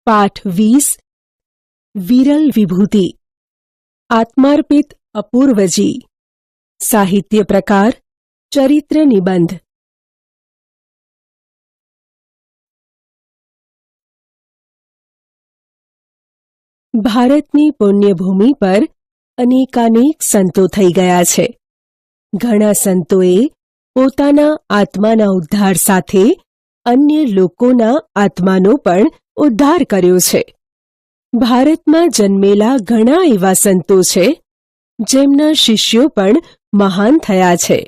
પાઠ 20 વિરલ વિભૂતિ આત્માર્પિત અપૂર્વજી સાહિત્ય પ્રકાર ચરિત્ર નિબંધ ભારતની પુણ્યભૂમિ પર અનેકાનેક સંતો થઈ ગયા છે. ઘણા સંતોએ પોતાના આત્માના ઉદ્ધાર સાથે અન્ય લોકોના આત્માનો પણ ઉદ્ધાર કર્યો છે. ભારતમાં જન્મેલા ઘણા એવા સંતો છે જેમના શિષ્યો પણ મહાન થયા છે.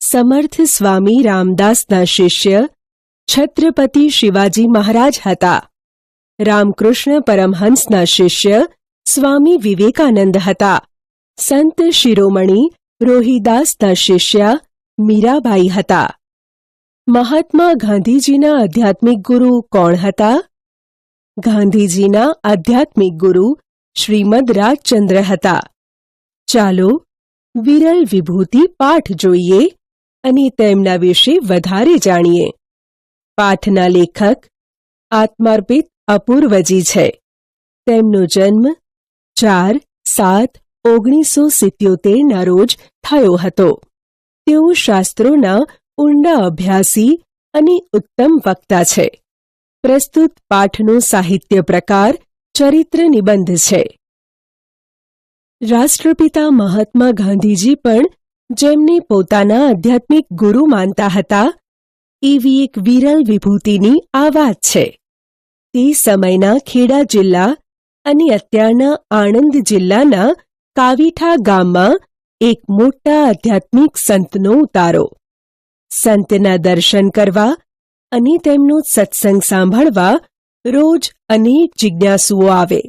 સમર્થ સ્વામી રામદાસના શિષ્ય છત્રપતિ શિવાજી મહારાજ હતા. રામકૃષ્ણ પરમહંસના શિષ્ય સ્વામી વિવેકાનંદ હતા. સંત શિરોમણી રોહિદાસના શિષ્યા મીરાબાઈ હતા. મહાત્મા ગાંધીજીના આધ્યાત્મિક ગુરુ કોણ હતા? ગાંધીજીના આધ્યાત્મિક ગુરુ શ્રીમદ રાજચંદ્ર હતા. ચાલો વિરલ વિભૂતિ પાઠ જોઈએ અને તેમના વિશે વધારે જાણીએ. પાઠના લેખક આત્માર્પિત અપૂર્વજી છે. તેમનો જન્મ 4/7/1977 રોજ થયો હતો. તેઓ શાસ્ત્રોના ઊંડા અભ્યાસી અને ઉત્તમ વક્તા છે. પ્રસ્તુત પાઠનો સાહિત્ય પ્રકાર ચરિત્ર નિબંધ છે. રાષ્ટ્રપિતા મહાત્મા ગાંધીજી પણ જેમને પોતાના આધ્યાત્મિક ગુરુ માનતા હતા, એવી એક વિરલ વિભૂતિની આ વાત છે. તે સમયના ખેડા જિલ્લા અને અત્યારના આણંદ જિલ્લાના કાવીઠા ગામમાં એક મોટા આધ્યાત્મિક સંતનો ઉતારો. સંતના દર્શન કરવા અને તેમનો સત્સંગ સાંભળવા રોજ અનેક જિજ્ઞાસુઓ આવે.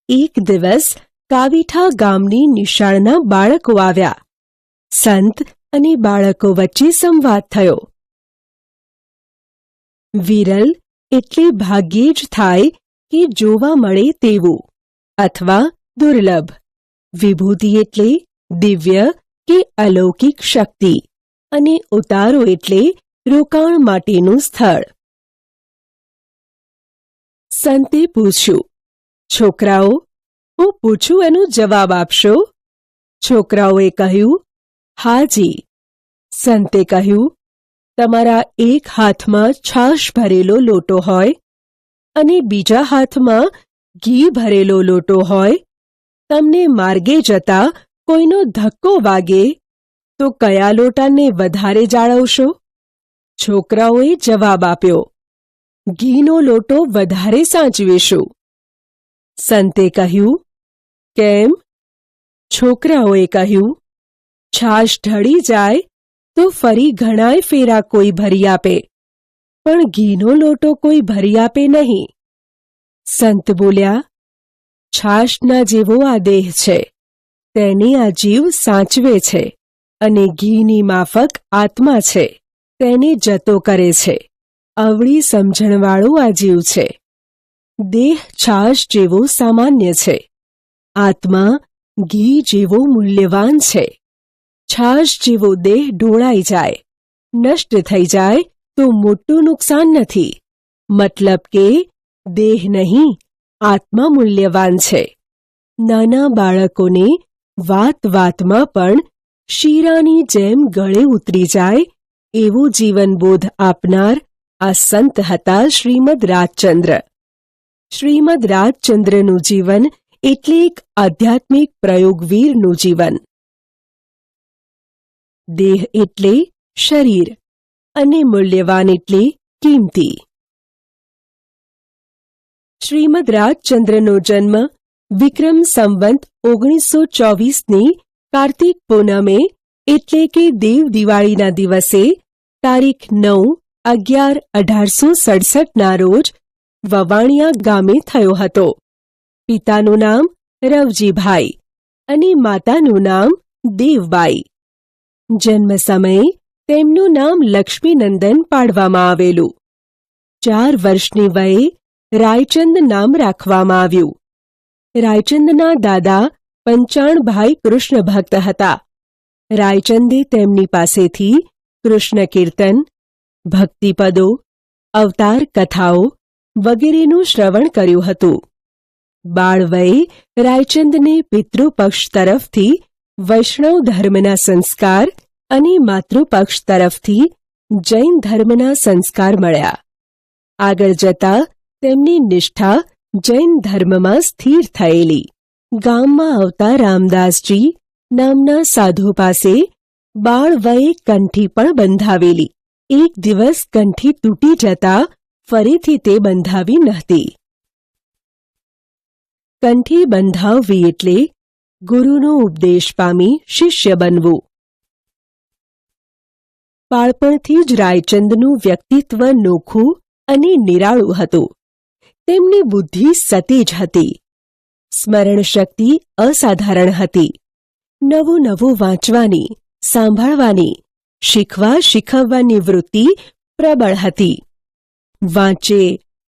એક દિવસ કાવીઠા ગામની નિશાળના બાળકો આવ્યા. સંત અને બાળકો વચ્ચે સંવાદ થયો. વિરલ એટલે ભાગ્યે જ થાય કે જોવા મળે તેવું અથવા દુર્લભ. વિભૂતિ એટલે દિવ્ય કે અલૌકિક શક્તિ અને ઉતારો એટલે રોકાણ માટેનું સ્થળ. સંતે પૂછ્યું, છોકરાઓ, હું પૂછું એનો જવાબ આપશો? છોકરાઓએ કહ્યું, હાજી. સંતે કહ્યું, તમારા એક હાથમાં છાશ ભરેલો લોટો હોય અને બીજા હાથમાં ઘી ભરેલો લોટો હોય. તમને માર્ગે જતા કોઈનો ધક્કો વાગે તો કયા લોટાને વધારે જાળવશો? છોકરાઓએ જવાબ આપ્યો, ઘીનો લોટો વધારે સાચવીશું. સંતે કહ્યું, કેમ? છોકરાઓએ કહ્યું, છાશ ઢળી જાય તો ફરી ઘણાય ફેરા કોઈ ભરી આપે, પણ ઘીનો લોટો કોઈ ભરી આપે નહીં. સંત બોલ્યા, છાશના જેવો આ દેહ છે, તેને આ જીવ સાચવે છે, અને ઘીની માફક આત્મા છે, તેને જતો કરે છે. અવળી સમજણવાળો આ જીવ છે. દેહ છાશ જેવો સામાન્ય છે, આત્મા ઘી જેવો મૂલ્યવાન છે. છાશ જેવો દેહ ઢોળાઈ જાય, નષ્ટ થઈ જાય તો મોટું નુકસાન નથી. મતલબ કે દેહ નહીં, આત્મા મૂલ્યવાન છે. નાના બાળકોને વાત વાતમાં પણ શીરાની જેમ ગળે ઉતરી જાય એવો જીવનબોધ આપનાર આ સંત હતા શ્રીમદ રાજચંદ્ર. શ્રીમદ રાજચંદ્રનું જીવન એટલે એક આધ્યાત્મિક પ્રયોગવીરનું જીવન. દેહ એટલે શરીર અને મૂલ્યવાન એટલે કિંમતી. શ્રીમદ રાજચંદ્રનો જન્મ વિક્રમ સંવંત 1924ની કાર્તિક પૂનમે એટલે કે દેવ દિવાળીના દિવસે તારીખ 9/11/1867 રોજ વવાણિયા ગામે થયો હતો. પિતાનું નામ રવજીભાઈ અને માતાનું નામ દેવબાઈ. જન્મ સમયે તેમનું નામ લક્ષ્મીનંદન પાડવામાં આવેલું. 4 વર્ષની વયે રાયચંદ નામ રાખવામાં આવ્યું. રાયચંદના દાદા પંચાણભાઈ કૃષ્ણ ભક્ત હતા. રાયચંદે તેમની પાસેથી કૃષ્ણ કીર્તન, ભક્તિપદો, અવતાર કથાઓ વગેરેનું શ્રવણ કર્યું હતું. બાળવયે રાયચંદને પિતૃપક્ષ તરફથી વૈષ્ણવ ધર્મના સંસ્કાર અને માતૃપક્ષ તરફથી જૈન ધર્મના સંસ્કાર મળ્યા. આગળ જતા તેમની નિષ્ઠા જૈન ધર્મમાં સ્થિર થયેલી. ગામમાં આવતા રામદાસજી નામના સાધુ પાસે બાળવયે કંઠી પણ બંધાવેલી. એક દિવસ કંઠી તૂટી જતા ફરીથી તે બંધાવી નહોતી. કંઠી બંધાવવી એટલે ગુરુનો ઉપદેશ પામી શિષ્ય બનવું. બાળપણથી જ રાયચંદનું વ્યક્તિત્વ નોખું અને નિરાળું હતું. તેમની બુદ્ધિ સતેજ હતી. સ્મરણ શક્તિ અસાધારણ હતી. નવું નવું વાંચવાની, સાંભળવાની, શીખવવાની વૃત્તિ પ્રબળ હતી. વાંચે,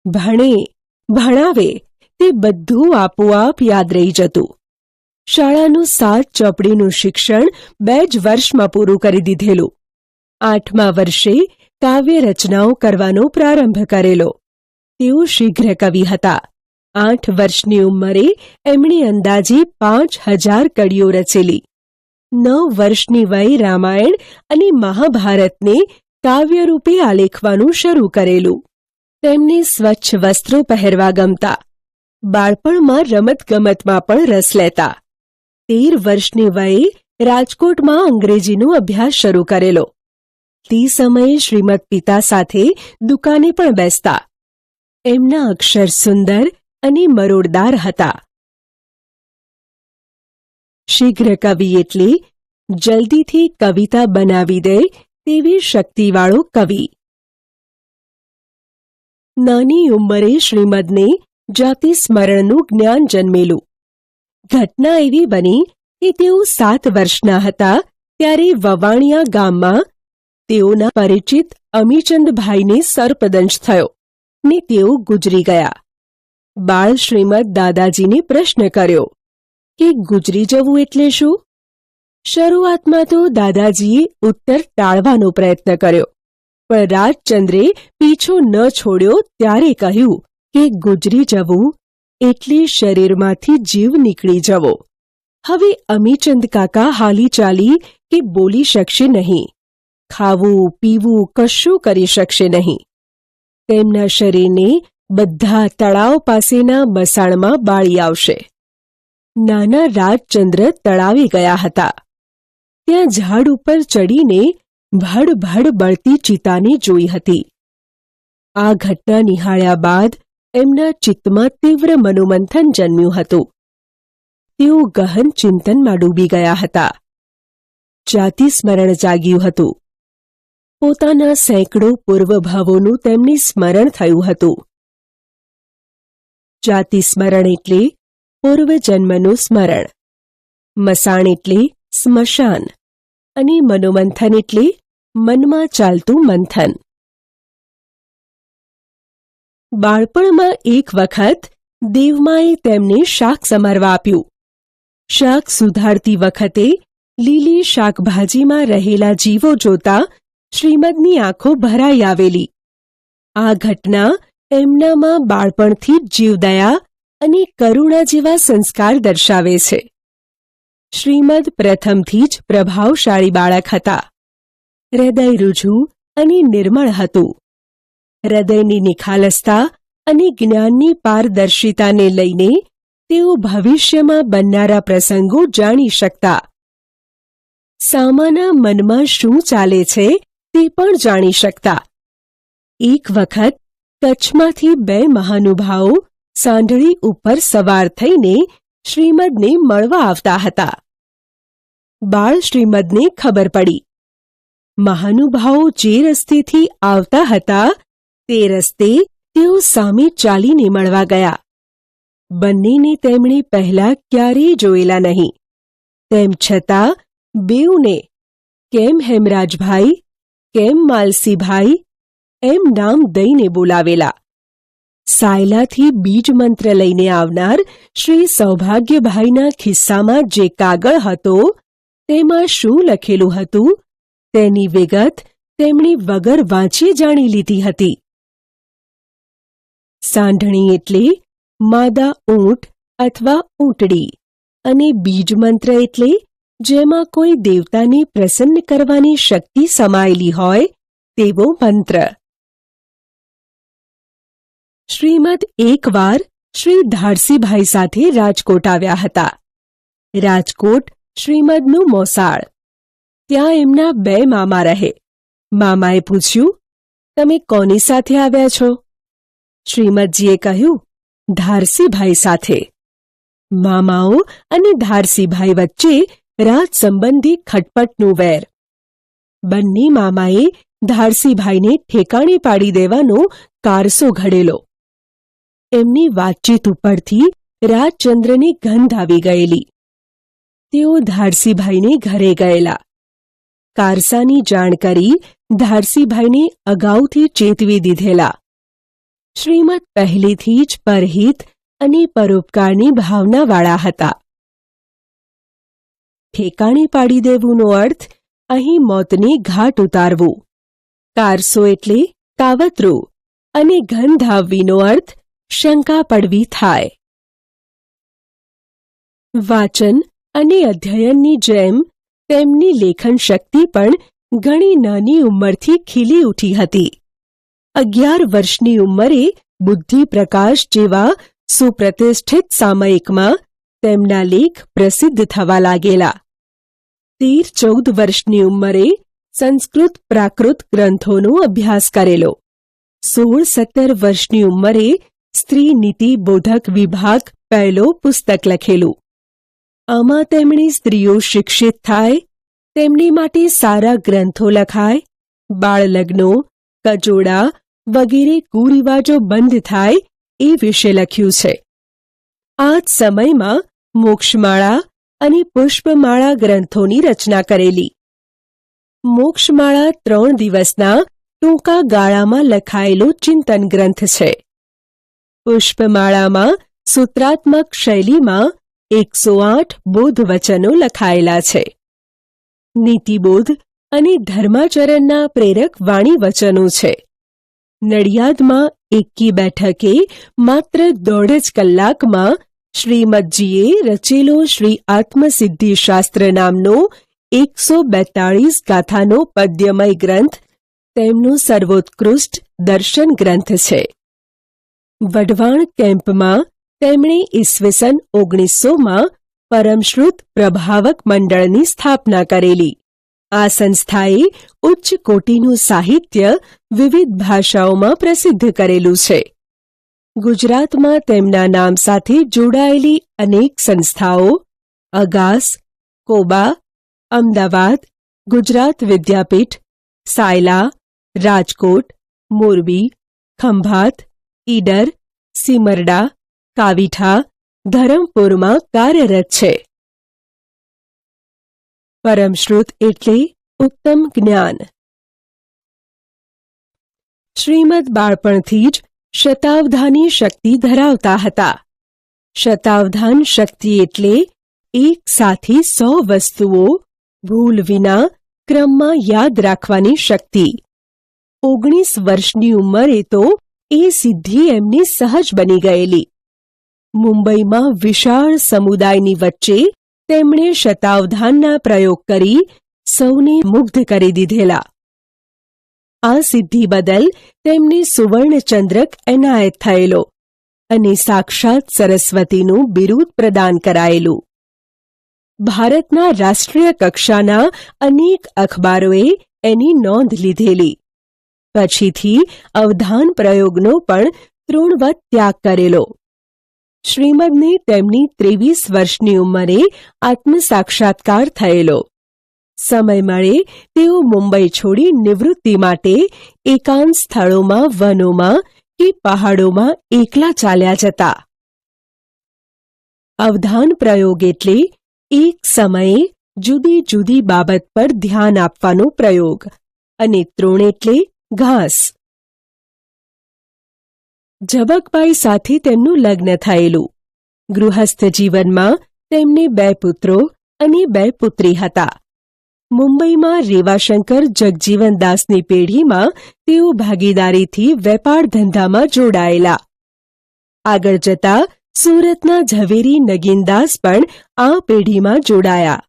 ભણે, ભણાવે તે બધું આપોઆપ યાદ રહી જતું. શાળાનું 7 ચોપડીનું શિક્ષણ 2 જ વર્ષમાં પૂરું કરી દીધેલું. 8મા વર્ષે કાવ્ય રચનાઓ કરવાનો પ્રારંભ કરેલો. તેઓ શીઘ્ર કવિ હતા. 8 વર્ષની ઉંમરે એમણે અંદાજે 5000 કડીઓ રચેલી. 9 વર્ષની વયે રામાયણ અને મહાભારતને કાવ્યરૂપે આલેખવાનું શરૂ કરેલું. તેમને સ્વચ્છ વસ્ત્રો પહેરવા ગમતા. બાળપણમાં રમતગમતમાં પણ રસ લેતા. 13 વર્ષની વયે રાજકોટમાં અંગ્રેજીનો અભ્યાસ શરૂ કરેલો. તે સમયે શ્રીમદ પિતા સાથે દુકાને પણ બેસતા. એમના અક્ષર સુંદર અને મરોડદાર હતા. શીઘ્ર કવિ એટલે જલ્દીથી કવિતા બનાવી દે તેવી શક્તિવાળો કવિ. નાની ઉંમરે શ્રીમદને જાતિ સ્મરણનું જ્ઞાન જન્મેલું. ઘટના એવી બની કે તેઓ 7 વર્ષના હતા ત્યારે વવાણિયા ગામમાં તેઓના પરિચિત અમીચંદભાઈને સર્પદંશ થયો ને તેઓ ગુજરી ગયા. બાળ શ્રીમદ દાદાજીને પ્રશ્ન કર્યો કે ગુજરી જવું એટલે શું? શરૂઆતમાં તો દાદાજીએ ઉત્તર ટાળવાનો પ્રયત્ન કર્યો, પણ રાજચંદ્રે પીછો ન છોડ્યો ત્યારે કહ્યું કે ગુજરી જવું એટલે શરીરમાંથી જીવ નીકળી જવો. હવે અમીચંદ કાકા હાલી ચાલી કે બોલી શકશે નહીં. ખાવું પીવું કશું કરી શકશે નહીં. તેમના શરીરને બધા તળાવ પાસેના મસાણમાં બાળી આવશે. નાના રાજચંદ્ર તળાવે ગયા હતા. ત્યાં ઝાડ ઉપર ચડીને ભડ બળતી ચિતાને જોઈ હતી. આ ઘટના નિહાળ્યા બાદ એમના ચિત્તમાં તીવ્ર મનોમંથન જન્મ્યું હતું. તેઓ ગહન ચિંતનમાં ડૂબી ગયા હતા. જાતિ સ્મરણ જાગ્યું હતું. પોતાના સેંકડો પૂર્વભાવોનું તેમને સ્મરણ થયું હતું. જાતિ સ્મરણ એટલે પૂર્વજન્મનું સ્મરણ, મસાણ એટલે સ્મશાન અને મનોમંથન એટલે મનમાં ચાલતું મંથન. બાળપણમાં એક વખત દેવમાએ તેમને શાક સમારવા આપ્યું. શાક સુધારતી વખતે લીલી શાકભાજીમાં રહેલા જીવો જોતા શ્રીમદની આંખો ભરાઈ આવેલી. આ ઘટના એમનામાં બાળપણથી જ જીવદયા અને કરુણા જેવા સંસ્કાર દર્શાવે છે. શ્રીમદ પ્રથમથી જ પ્રભાવશાળી બાળક હતા. હૃદય રુજુ અને નિર્મળ હતું. હૃદયની નિખાલસતા અને જ્ઞાનની પારદર્શિતાને લઈને તેઓ ભવિષ્યમાં બનનારા પ્રસંગો જાણી શકતા. સામાના મનમાં શું ચાલે છે તે પણ જાણી શકતા. એક વખત કચ્છમાંથી 2 મહાનુભાવો સાંઢળી ઉપર સવાર થઈને શ્રીમદને મળવા આવતા હતા. બાળ શ્રીમદને ખબર પડી. મહાનુભાવો જે રસ્તેથી આવતા હતા તે રસ્તે તેઓ સામે ચાલીને મળવા ગયા. બંનેને તેમણે પહેલા ક્યારેય જોયેલા નહીં. તેમ છતાં બેઉને કેમ હેમરાજભાઈ, કેમ માલસીભાઈ એમ નામ દઈને બોલાવેલા. સાયલાથી બીજ મંત્ર લઈને આવનાર શ્રી સૌભાગ્યભાઈના ખિસ્સામાં જે કાગળ હતો તેમાં શું લખેલું હતું તેની વિગત તેમણે વગર વાંચી જાણી લીધી હતી. સાંઢણી એટલે માદા ઊંટ અથવા ઊંટડી અને બીજ મંત્ર એટલે જેમાં કોઈ દેવતાને પ્રસન્ન કરવાની શક્તિ સમાયેલી હોય તેવો મંત્ર. શ્રીમદ એકવાર શ્રી ધારસીભાઈ સાથે રાજકોટ આવ્યા હતા. રાજકોટ શ્રીમદનું મોસાળ. ત્યાં એમના 2 મામા રહે. મામાએ પૂછ્યું, તમે કોની સાથે આવ્યા છો? શ્રીમદજીએ કહ્યું, ધારસીભાઈ સાથે. મામાઓ અને ધારસીભાઈ વચ્ચે રાજ સંબંધી ખટપટનું વેર. બંને મામાએ ધારસીભાઈને ઠેકાણે પાડી દેવાનો કારસો ઘડેલો. એમની વાતચીત ઉપરથી રાજચંદ્રની ગંધ આવી ગયેલી. તેઓ ધારસીભાઈને ઘરે ગયેલા. કારસાની જાણ કરી ધારસીભાઈને અગાઉથી ચેતવી દીધેલા. શ્રીમદ પહેલેથી જ પરહિત અને પરોપકારની ભાવનાવાળા હતા. ઠેકાણે પાડી દેવુંનો અર્થ અહીં મોતને ઘાટ ઉતારવું. કારસો એટલે કાવતરું અને ગંધ આવવીનો અર્થ શંકા પડવી થાય. વાચન અને અધ્યયનની જેમ તેમની લેખન શક્તિ પણ ઘણી નાની ઉંમરથી ખીલી ઉઠી હતી. 11 વર્ષની ઉંમરે બુદ્ધિ પ્રકાશ જેવા સુપ્રતિષ્ઠિત સામયિકમાં તેમના લેખ પ્રસિદ્ધ થવા લાગેલા. 13-14 વર્ષની ઉંમરે સંસ્કૃત પ્રાકૃત ગ્રંથોનો અભ્યાસ કરેલો. 16-17 વર્ષની ઉંમરે સ્ત્રી નીતિ બોધક વિભાગ પહેલો પુસ્તક લખેલું. આમાં તેમણે સ્ત્રીઓ શિક્ષિત થાય, તેમની માટે સારા ગ્રંથો લખાય, બાળલગ્નો, કજોડા વગેરે કુરિવાજો બંધ થાય એ વિશે લખ્યું છે. આ જ સમયમાં મોક્ષમાળા અને પુષ્પમાળા ગ્રંથોની રચના કરેલી. મોક્ષમાળા 3 દિવસના ટૂંકા ગાળામાં લખાયેલો ચિંતન ગ્રંથ છે. પુષ્પમાળામાં સૂત્રાત્મક શૈલીમાં 108 બોધ વચનો લખાયેલા છે. નીતિબોધ અને ધર્માચરણના પ્રેરક વાણી વચનો છે. નડિયાદમાં એકી બેઠકે માત્ર 1.5 જ કલાકમાં શ્રીમદજીએ રચેલો શ્રી આત્મસિદ્ધિશાસ્ત્ર નામનો 142 ગાથાનો પદ્યમય ગ્રંથ તેમનો સર્વોત્કૃષ્ટ દર્શન ગ્રંથ છે. વઢવાણ કેમ્પમાં તેમણે ઈસવીસન 1900માં પરમશ્રુત પ્રભાવક મંડળની સ્થાપના કરેલી. આ સંસ્થાએ ઉચ્ચ કોટીનું સાહિત્ય વિવિધ ભાષાઓમાં પ્રસિદ્ધ કરેલું છે. ગુજરાતમાં તેમના નામ સાથે જોડાયેલી અનેક સંસ્થાઓ અગાસ, કોબા, અમદાવાદ, ગુજરાત વિદ્યાપીઠ, સાયલા, રાજકોટ, મોરબી, ખંભાત, ઈડર, સિમરડા, કાવીઠા, ધરમપુરમાં કાર્યરત છે. પરમશ્રુત એટલે ઉત્તમ જ્ઞાન. શ્રીમદ બાળપણથી જ શતાવધાની શક્તિ ધરાવતા હતા. શતાવધાન શક્તિ એટલે એક સાથે 100 વસ્તુઓ ભૂલ વિના ક્રમમાં યાદ રાખવાની શક્તિ. 19 વર્ષની ઉંમરે તો એ સિદ્ધિ એમની સહજ બની ગયેલી. મુંબઈમાં વિશાળ સમુદાયની વચ્ચે તેમણે શતાવધાનના પ્રયોગ કરી સૌને મુગ્ધ કરી દીધેલા. આ સિદ્ધિ બદલ તેમને સુવર્ણચંદ્રક એનાયત થયેલો અને સાક્ષાત સરસ્વતીનું બિરુદ પ્રદાન કરાયેલું. ભારતના રાષ્ટ્રીય કક્ષાના અનેક અખબારોએ એની નોંધ લીધેલી. પછીથી અવધાન પ્રયોગનો પણ તૃણવત ત્યાગ કરેલો. શ્રીમદને તેમની 23 વર્ષની ઉંમરે આત્મસાક્ષાત્કાર થયેલો. સમય મળે તેઓ મુંબઈ છોડી નિવૃત્તિ માટે એકાંત સ્થળોમાં, વનોમાં કે પહાડોમાં એકલા ચાલ્યા જતા. અવધાન પ્રયોગ એટલે એક સમયે જુદી જુદી બાબત પર ધ્યાન આપવાનો પ્રયોગ અને તૃણ એટલે ઘાસ. ઝબકબાઈ સાથે તેમનું લગ્ન થયેલું. ગૃહસ્થ જીવનમાં તેમને 2 પુત્રો અને 2 પુત્રી હતા. મુંબઈમાં રેવાશંકર જગજીવનદાસની પેઢીમાં તેઓ ભાગીદારીથી વેપાર ધંધામાં જોડાયેલા. આગળ જતા સુરતના ઝવેરી નગીનદાસ પણ આ પેઢીમાં જોડાયા.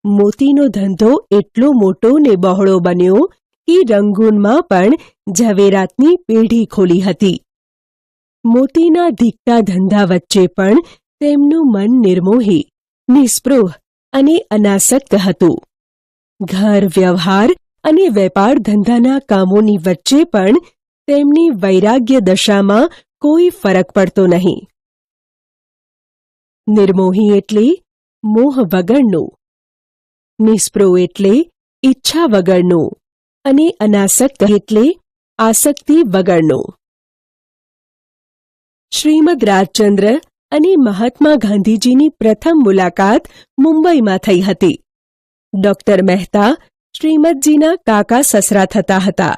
મોતીનો ધંધો એટલો મોટો ને બહોળો બન્યો કે રંગૂનમાં પણ ઝવેરાતની પેઢી ખોલી હતી. મોતીના ધીકતા ધંધા વચ્ચે પણ તેમનું મન નિર્મોહી, નિસ્પૃહ અને અનાસક્ત હતું. ઘર વ્યવહાર અને વેપાર ધંધાના કામોની વચ્ચે પણ તેમની વૈરાગ્ય દશામાં કોઈ ફરક પડતો નહીં. નિર્મોહી એટલે મોહ વગરનું, નિસ્પૃહ એટલે ઈચ્છા વગરનું અને અનાસક્ત એટલે આસક્તિ વગરનું. શ્રીમદ રાજચંદ્ર અને મહાત્મા ગાંધીજીની પ્રથમ મુલાકાત મુંબઈમાં થઈ હતી. ડોક્ટર મહેતા શ્રીમદજીના કાકા સસરા થતા હતા.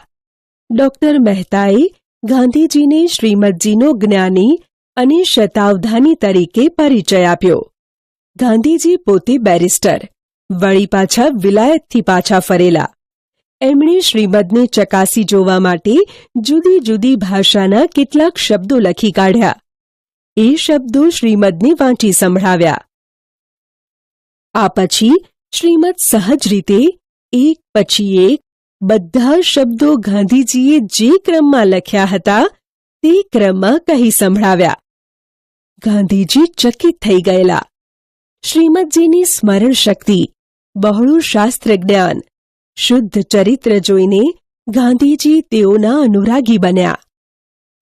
ડોક્ટર મહેતાએ ગાંધીજીને શ્રીમદજીનો જ્ઞાની અને શતાવધાની તરીકે પરિચય આપ્યો. ગાંધીજી પોતે બેરિસ્ટર, વળી પાછા વિલાયતથી પાછા ફરેલા. એમણે શ્રીમદને ચકાસી જોવા માટે જુદી જુદી ભાષાના કેટલાક શબ્દો લખી કાઢ્યા. એ શબ્દો શ્રીમદને વાંચી સંભળાવ્યા. આ પછી શ્રીમદ સહજ રીતે એક પછી એક બધા શબ્દો ગાંધીજીએ જે ક્રમમાં લખ્યા હતા તે ક્રમમાં કહી સંભળાવ્યા. ગાંધીજી ચકિત થઈ ગયેલા. શ્રીમદજીની સ્મરણ શક્તિ, બહોળું શાસ્ત્ર જ્ઞાન, શુદ્ધ ચરિત્ર જોઈને ગાંધીજી તેઓના અનુરાગી બન્યા.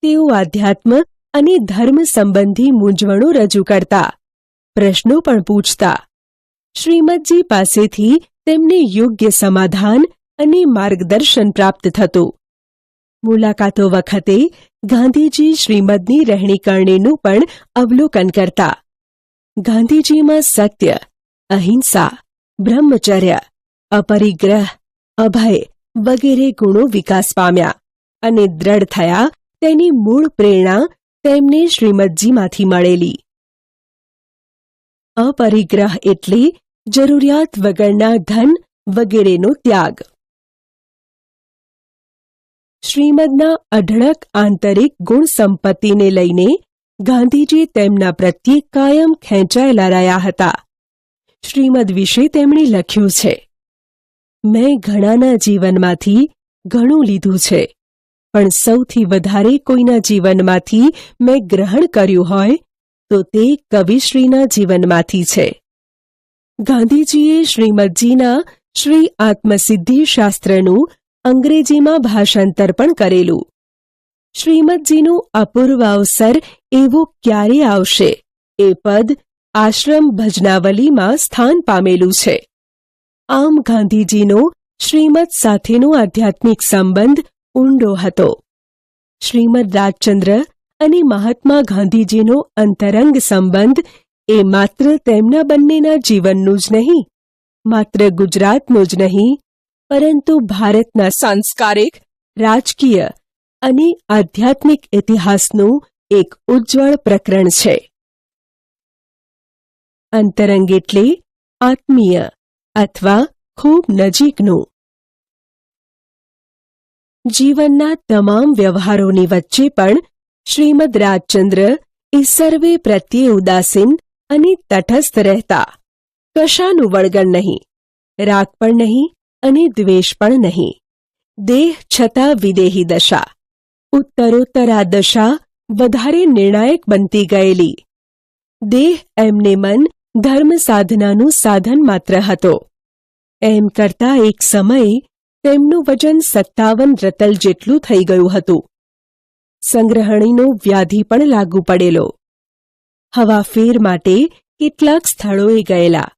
તેઓ આધ્યાત્મ અને ધર્મ સંબંધી મૂંઝવણો રજૂ કરતા, પ્રશ્નો પણ પૂછતા. શ્રીમદજી પાસેથી તેમને યોગ્ય સમાધાન અને માર્ગદર્શન પ્રાપ્ત થતું. મુલાકાતો વખતે ગાંધીજી શ્રીમદની રહેણીકરણીનું પણ અવલોકન કરતા. ગાંધીજીમાં સત્ય, અહિંસા, બ્રહ્મચર્ય, અપરિગ્રહ, અભય વગેરે ગુણો વિકાસ પામ્યા અને દ્રઢ થયા. તેની મૂળ પ્રેરણા તેમને શ્રીમદજીમાંથી મળેલી. અપરિગ્રહ એટલે જરૂરિયાત વગરના ધન વગેરેનો ત્યાગ. શ્રીમદના અઢળક આંતરિક ગુણ સંપત્તિને લઈને ગાંધીજી તેમના પ્રત્યે કાયમ ખેંચાયેલા રહ્યા હતા. શ્રીમદ વિશે તેમણે લખ્યું છે, મેં ઘણાના જીવનમાંથી ઘણું લીધું છે, પણ સૌથી વધારે કોઈના જીવનમાંથી મેં ગ્રહણ કર્યું હોય તો તે કવિશ્રીના જીવનમાંથી છે. ગાંધીજીએ શ્રીમદજીના શ્રી આત્મસિદ્ધિ શાસ્ત્રનું અંગ્રેજીમાં ભાષાંતર પણ કરેલું. શ્રીમદજીનું અપૂર્વ અવસર એવો ક્યારે આવશે એ પદ આશ્રમ ભજનાવલીમાં સ્થાન પામેલું છે. આમ ગાંધીજીનો શ્રીમદ સાથેનો આધ્યાત્મિક સંબંધ ઊંડો હતો. શ્રીમદ રાજચંદ્ર અને મહાત્મા ગાંધીજીનો અંતરંગ સંબંધ એ માત્ર તેમના બંનેના જીવનનું જ નહીં, માત્ર ગુજરાતનું જ નહીં, પરંતુ ભારતના સાંસ્કારિક, રાજકીય અને આધ્યાત્મિક ઇતિહાસનું એક ઉજ્જવળ પ્રકરણ છે. અંતરંગ એટલે આત્મીય અથવા ખૂબ નજીકનું. જીવનના તમામ વ્યવહારોની વચ્ચે પણ શ્રીમદ રાજચંદ્ર એ સર્વે પ્રત્યે ઉદાસીન અને તટસ્થ રહેતા. કશાનું વળગણ નહીં, રાગ પણ નહીં અને દ્વેષ પણ નહીં. દેહ છતાં વિદેહી દશા. ઉત્તરોત્તર આ દશા વધારે નિર્ણાયક બનતી ગયેલી. દેહ એમને મન ધર્મ સાધનાનું સાધન માત્ર હતો. એમ કરતા એક સમયે તેમનું વજન 57 રતલ જેટલું થઈ ગયું હતું. સંગ્રહણીનો વ્યાધિ પણ લાગુ પડેલો. હવાફેર માટે કેટલાક સ્થળોએ ગયેલા.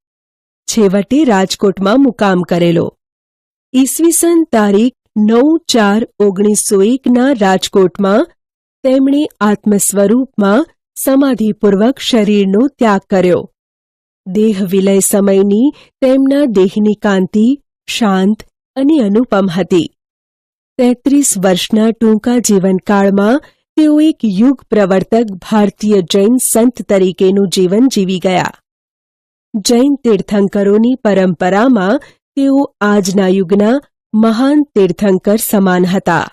છેવટે રાજકોટમાં મુકામ કરેલો. ઈસવીસન તારીખ 9/4/1901 રાજકોટમાં તેમણે આત્મ સ્વરૂપમાં સમાધિપૂર્વક શરીરનો ત્યાગ કર્યો. દેહ વિલય સમયની તેમના દેહની કાંતિ શાંત અને અનુપમ હતી. 33 વર્ષના ટૂંકા જીવનકાળમાં તેઓ એક યુગ પ્રવર્તક ભારતીય જૈન સંત તરીકેનું જીવન જીવી ગયા. જૈન તીર્થંકરોની પરંપરામાં તેઓ આજના યુગના મહાન તીર્થંકર સમાન હતા.